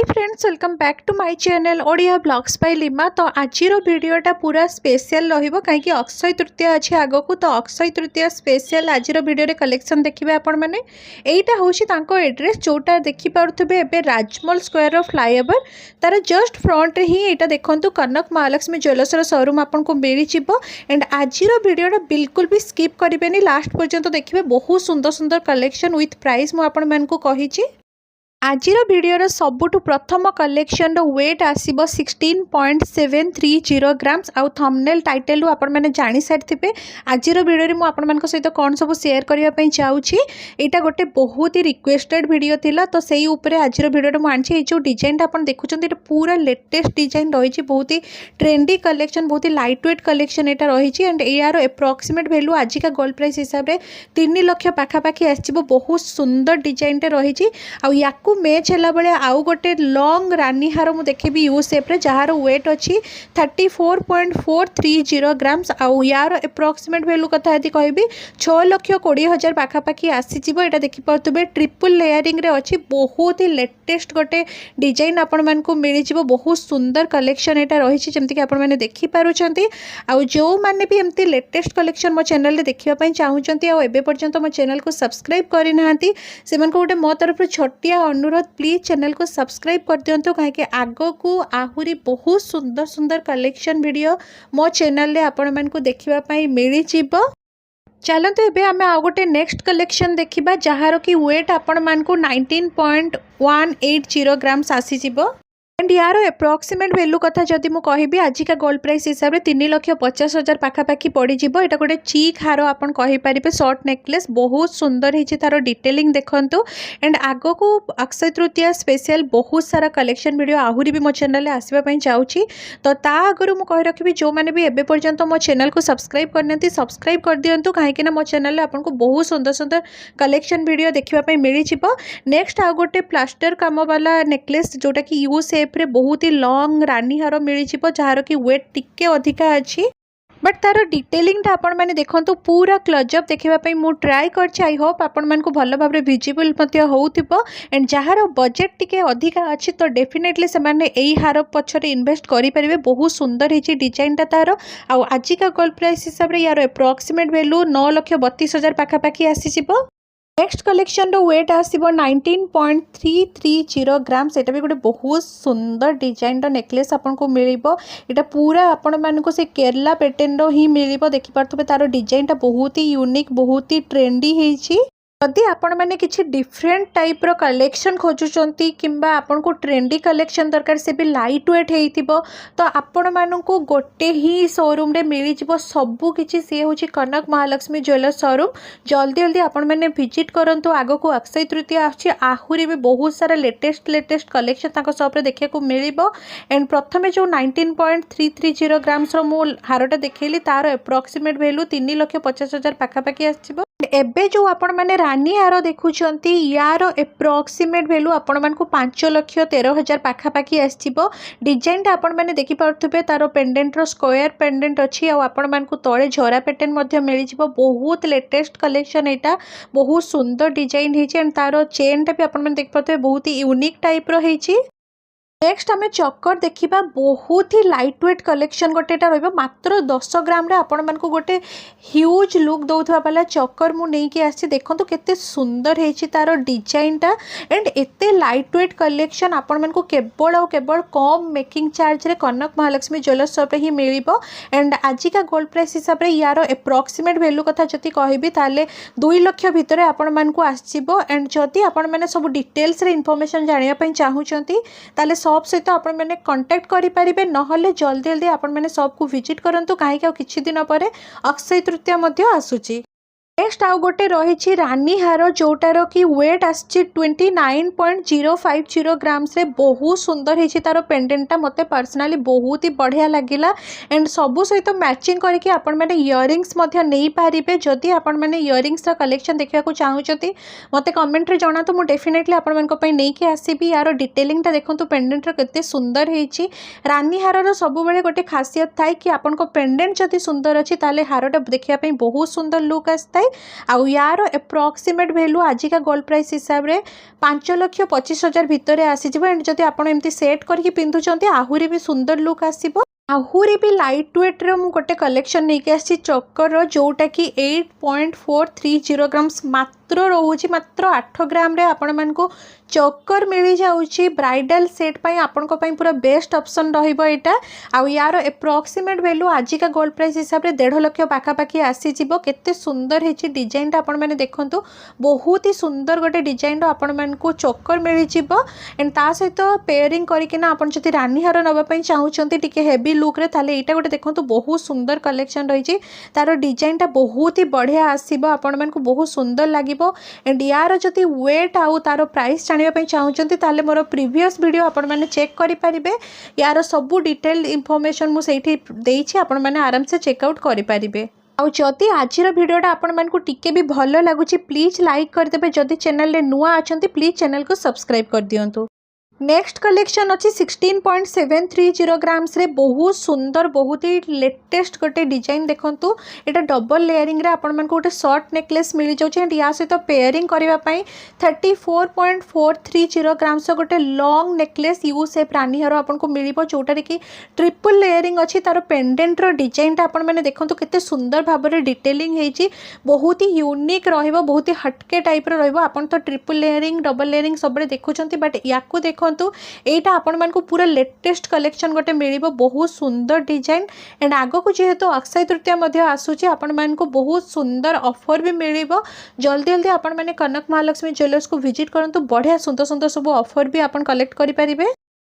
Friends welcome back to my channel Odia blogs by Lima. तो आज वीडियोटा पूरा स्पेशल रहिबो कहीं अक्षय तृतीया अच्छे आगो को। तो अक्षय तृतीया स्पेशल आज वीडियो कलेक्शन देखिए आपण मैंने। एटा होची तांको एड्रेस जोटा देखि पारुथबे एबे राजमहल स्क्वायर फ्लाईओवर तार जस्ट फ्रंट ही एटा देखंतु कनक महालक्ष्मी ज्वेलर्स शोरूम आपन को मिली जिवो। एंड आज वीडियोटा बिल्कुल भी स्किप करिबेनी, लास्ट पर्यंत देखिए। बहुत सुंदर सुंदर कलेक्शन विथ प्राइस मु आपण मानकु कहिछि। आज वीडियोर सबुठु प्रथम कलेक्शन वेट आसीबो 16.730 ग्राम्स। आउ थंबनेल टाइटल आपण मैंने जानी सारी आज वीडियो में आपण मान सहित कौन सब शेयर करने चाहूँगी। यहाँ गोटे बहुत ही रिक्वेस्टेड वीडियो थिला, तो सही उपरे आज वीडियो मुझे आनी। जो डिजाइन आप देखुं पूरा लेटेस्ट डिजाइन रही, बहुत ही ट्रेंडी कलेक्शन, बहुत ही लाइट वेट कलेक्शन यहाँ रही। एंड यार एप्रोक्सीमेट वैल्यू आज का गोल्ड प्राइस हिसाब से 3 लाख पाखापाखि आसो। बहुत सुंदर डिजाइन रही। आपको मैच है बेले आउ गोटे लॉन्ग रानी हार मुझे देखी यू सेप जार वेट अच्छी 34.430 ग्राम्स। आउ यार एप्रोक्सीमेट वैल्यू कथा यदि कहबी 6,20,000 पाखापाखि आसीज। यहाँ देखिपे ट्रिपल लेयरिंग रे अच्छी, बहुत ही लेटेस्ट गोटे डिजाइन आपण मानकु मिल जिवो। बहुत सुंदर कलेक्शन यहाँ रही जमीक आपण मैंने देखिपारुंट। आउ जो मैंने भी एमती लेटेस्ट कलेक्शन मो चैनल देखापी चाहूँगी आबे पर्यंत मो चैनल को सब्सक्राइब करना से गोटे मो तरफ छोटिया अनुरोध, प्लीज चैनल को सब्सक्राइब कर दिंतु कहीं आग को आहरी बहुत सुंदर सुंदर कलेक्शन वीडियो मो चैनल रे आपण मानकु देखिबा मिली जिवो। चलते एबे आमे आ गोटे नेक्स्ट कलेक्शन देखिबा जहार की वेट आपण मानकु 19.180 ग्राम्स आसी जिवो। एंड यार एप्रोक्सीमेट वैल्यू कथा जदि मु कहबी आज का गोल्ड प्राइस हिसाब से 3,50,000 पाखापाखि पड़ जाए। यहाँ गोटे चीक हार आप पारे शॉर्ट नेकलेस, बहुत सुंदर है तार डिटेलिंग देखंतु। एंड आग को अक्षय तृतीया स्पेशल बहुत सारा कलेक्शन वीडियो आहरी भी मो चैनल आसवाई चाहूँगी। तो ता आगु मुझे कही रखी जो मैंने भी एबे पर्यंत मो चैनल को सब्सक्राइब करना सब्सक्राइब कर दिंतु कहीं मो चैनल आपको बहुत सुंदर सुंदर कलेक्शन वीडियो देखा मिल जाए। नेक्स्ट आ गोटे प्लास्टर काम वाला नेकलेस जोटा कि यू सेप रे बहुत ही लॉन्ग रानी हार मिल जाए जार की वेट टिके अधिका अच्छी। बट तार डिटेलिंग आपण मैंने देखो पूरा क्लोजअप देखापी मु ट्राए कर। आई होप आपण मानकु भल भाव विजिबल होउथिबो। एंड जार बजेट टिके अधिका अच्छी तो डेफिनेटली से माने एई हार पछरे इन्वेस्ट करि परिबे। बहुत सुंदर है डिजाइनटा तार। आउ आज का गोल्ड प्राइस हिसाब से यार एप्रोक्सीमेट वैल्यू 9,32,000 पाखापाखि आसी जिवो। नेक्स्ट कलेक्शन रो वेट आसीबो 19.330 ग्राम्स। एटा भी गोटे बहुत सुंदर डिजाइन रो नेकलेस आपन को मिलिबो। एटा पूरा आपण मानको से केरला पैटर्न रो ही मिलिबो। देखि पारथबे तारो डिजाइनटा बहुत ही यूनिक, बहुत ही ट्रेंडी हेछि। जदि आपण मैंने किसी डिफरेंट टाइप रो कलेक्शन खोजुचंती किंबा आपण को ट्रेंडी कलेक्शन दरकार से भी लाइट वेट हेइथिबो तो आपण मानकु गोटे ही शोरूम रे मिली जिवो सबु किछि। से होछि कनक महालक्ष्मी ज्वेलर्स शोरूम। जल्दी जल्दी आपण मैंने विजिट करंतु। आगो को अक्षय तृतीया आछि, आहुरी भी बहुत सारा लेटेस्ट कलेक्शन ताको शॉप रे देखिया को मिलिबो। एंड प्रथमे जो 19.330 ग्राम्स रो मु हारटा देखैली तार एप्रोक्सीमेट वैल्यू 3,50,000 पाखापाखि आछिबो। एबे जो आपण माने रानी हार देखुचंती यार एप्रोक्सीमेट वैल्यू आपण मानकु 5,13,000 पाखापाखि आछिबो। डिजाइनटा आपण माने देखि पारथुबे तार पेंडेंट रो स्क्वायर पेंडेंट अछि। आ आपण मानकु तळे झरा पैटर्न मध्ये मिलि जिवो। बहुत लेटेस्ट कलेक्शन एटा, बहुत सुंदर डिजाइन हेछि। एंड तार चेनटा भी आपण माने देखि पारथुबे बहुत ही यूनिक टाइप रो हेछि। नेक्स्ट आम चक्कर देखा बहुत ही लाइट वेट कलेक्शन गोटे मात्र 10 ग्राम रे आपण मानकु गोटे ह्यूज लुक दौथवा वाला चक्कर मु नेकी आसी। देखंतु केते सुंदर हेछि तार डिजाइनटा। एंड एते लाइट वेट कलेक्शन आपण मानकु केवल और केवल कम मेकिंग चार्ज रे कनक महालक्ष्मी ज्वेलर्स शॉप रे ही मिलिबो। एंड आज का गोल्ड प्राइस हिसाब रे यार एप्रोक्सीमेट वैल्यू कथा जति कहबी ताले 2 लाख भितर आपण मानकु आसीबो। एंड जति आपण माने सब डिटेल्स रे इन्फॉर्मेशन जानिया पई चाहूचंती ताले शॉप सहित आपण मैंने कांटेक्ट करें। नहले जल्दी जल्दी आपण मैंने शॉप को विजिट करंतु कहीं किछि दिन पर अक्षय तृतीया मध्य आसुची। नेक्स्ट आउ गोटे रही रानी हार जोटार की वेट आसी 29.050 ग्राम्स रे। बहुत सुंदर है तार पेंडेंटा मते पर्सनाली बहुत ही बढ़िया लगिला। एंड सबू सहित मैचिंग करके आपण मैंने इयरिंग्स मध्य नहीं पारिबे। जदि आपण मैंने इयरिंग्स रा कलेक्शन देखा चाहूँगी मते कमेंट रे जणातु, मु डेफिनेटली आपण मानक पई नहीं कि आसीबी। यार डिटेलिंगटा देखंतु पेंडेंट रो केते सुंदर हेछि। रानी हार रो सबु बेले गोटे खासियत थाए कि आपण को पेंडेंट जदि सुंदर अछि ताले हारटा देखिया पई बहुत सुंदर लुक आस्ताय। आउ यार एप्रोक्सीमेट वैल्यू आजिका गोल्ड प्राइस हिसाब से 5,25,000 भितर आसीज। एंड जदि आपड़ एमती सेट करके पिंधुंट आहरी भी सुंदर लुक आसो। आहरी भी लाइट वेट रो मु गोटे कलेक्शन नहीं आसी चक्कर जोटा कि 8.430 ग्राम्स मात्र रोचे मात्र 8 ग्राम रे आपण मानको चक्कर मिल जाऊँगी ब्राइडल सेट पाई आपण पूरा बेस्ट ऑप्शन रहिबो एटा। आउ यार एप्रोक्सीमेट वैल्यू आजिका गोल्ड प्राइस हिसाब से 1.5 लाख पाखापाखि आसीजिवो। केते सुंदर है डिजाइन आपण मैंने देखंतु बहुत ही सुंदर गोटे डिजाइन आपण मानको चक्कर मिल जिवो। एंड ता सहित पेयरिंग करिकिना आपण जति रानी हार नबा पई चाहुचंती टिके हेवी लुक रे ताले एटा गोटे देखंतु बहुत सुंदर कलेक्शन रही। तार डिजाइन टा बहुत ही बढ़िया आसीबो आपण मानको बहुत सुंदर लागिबो। एंड यार जति वेट आउ तार प्राइस जानिबा चाहूँगी ताले मोर प्रीवियस वीडियो आपण मैंने चेक करें। यार सबू डिटेल इनफॉरमेशन मुझे देइछि आपण मैंने आराम से चेकआउट करें। आउ जदि आज भिडियोटा आपण मानकु टिके भी भल लगुच प्लीज लाइक करदे। जदि चैनल रे नुआ अछंती प्लीज चैनल को सब्सक्राइब कर दियंतु। नेक्स्ट कलेक्शन अच्छी 16.730 ग्राम्स रे बहुत सुंदर बहुत ही लेटेस्ट गोटे डिजाइन देखंतु। एटा डबल लेयरिंग रे आपण मानकु गोटे शॉर्ट नेकलेस मिल जाउछ। एंड या सहित पेयरिंग करबा पई 34.430 ग्राम्स गोटे लॉन्ग नेकलेस यू शेप रानी हार आपण को मिलिबो जोटा रे कि ट्रिपल लेयरिंग अछि। तार पेंडेंट रो डिजाइन ता आपण माने देखंतु केते सुंदर भाबरे रे डिटेलिंग हेछि बहुत ही यूनिक रहइबो बहुत ही हटके टाइप रो रहइबो। आपण तो ट्रिपल लेयरिंग डबल लेयरिंग सबरे देखुचंती बट याकू देखो एटा आपण मानकु पूरा लेटेस्ट कलेक्शन गोटे मिलिबो बहुत सुंदर डिजाइन। एंड आगो को जेहेतु अक्षय तृतीया मध्ये आसुची आपण मानकु बहुत सुंदर ऑफर भी मिलिबो। जल्दी जल्दी आपण माने कनक महालक्ष्मी ज्वेलर्स को विजिट करंतु बढ़िया सुंदर सुंदर सब ऑफर भी आपण कलेक्ट करि परिबे।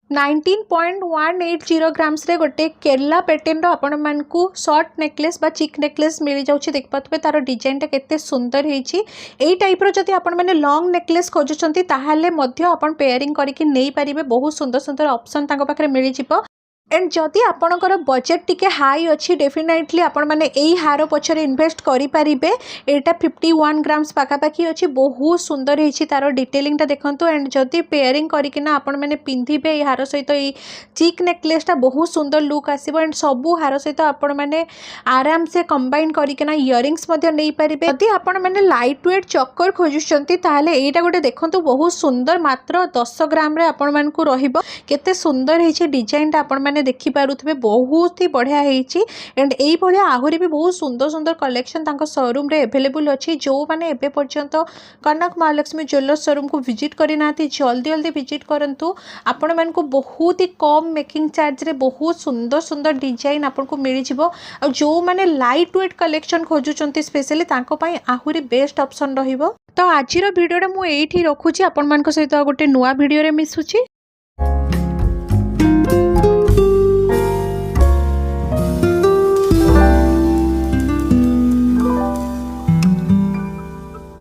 19.180 ग्राम्स रे गोटे केरला पैटर्न आपण मानकु शॉर्ट नेकलेस बा चिक नेकलेस मिल जाउछि। देख पाथबे तार डिजाइन टा केते सुंदर हेछि। एई टाइप रो जति आपण माने लॉन्ग नेकलेस खोजुचंती ताहाले मध्य आपण पेयरिंग करिकि नै परिबे बहुत सुंदर सुंदर ऑप्शन तांको पाखरे मिल जिवो। एंड जदि आपणकर बजेट टिके हाई अच्छी डेफिनेटली आपण माने एई हार पछरे इन्वेस्ट करि परिबे। एटा 51 ग्राम्स पाखापाखि अच्छी बहुत सुंदर हेछि तार डिटेलिंग टा देखंतु। एंड जदि पेयरिंग करिकिना आपण माने पिंधिबे एई हार सहित एई चिक नेकलेस टा बहुत सुंदर लुक आसीबो। एंड सबु हार सहित आपण माने आराम से कंबाइन करिकिना इयरिंग्स मध्ये नै परिबे। जदि आपण माने लाइट वेट चक्कर खोजुचंती ताहाले एटा गोटे देखंतु बहुत सुंदर मात्र 10 ग्राम रे आपण मानकु रहिबो। केते सुंदर हेछि डिजाइन टा आपण माने देखि पारुथबे बहुत ही बढ़िया हेछि। एंड एई भलिया आहुरी भी बहुत सुंदर सुंदर कलेक्शन तांको शोरूम रे अवेलेबल अछि। जो माने एबे पर्यंत कनक महालक्ष्मी ज्वेलर्स शोरूम को विजिट करि नाथि जल्दी जल्दी विजिट करंतु। आपण मानकु बहुत ही कम मेकिंग चार्ज रे बहुत सुंदर सुंदर डिजाइन आपन को मिल जिवो। आ जो माने लाइट वेट कलेक्शन खोजुचंती स्पेशली तांको पई आहुरी बेस्ट ऑप्शन रहिबो। तो आजिरो वीडियोटा मु एठी रखुची आपण मानक सहित गोटे नुवा वीडियो रे मिसुची।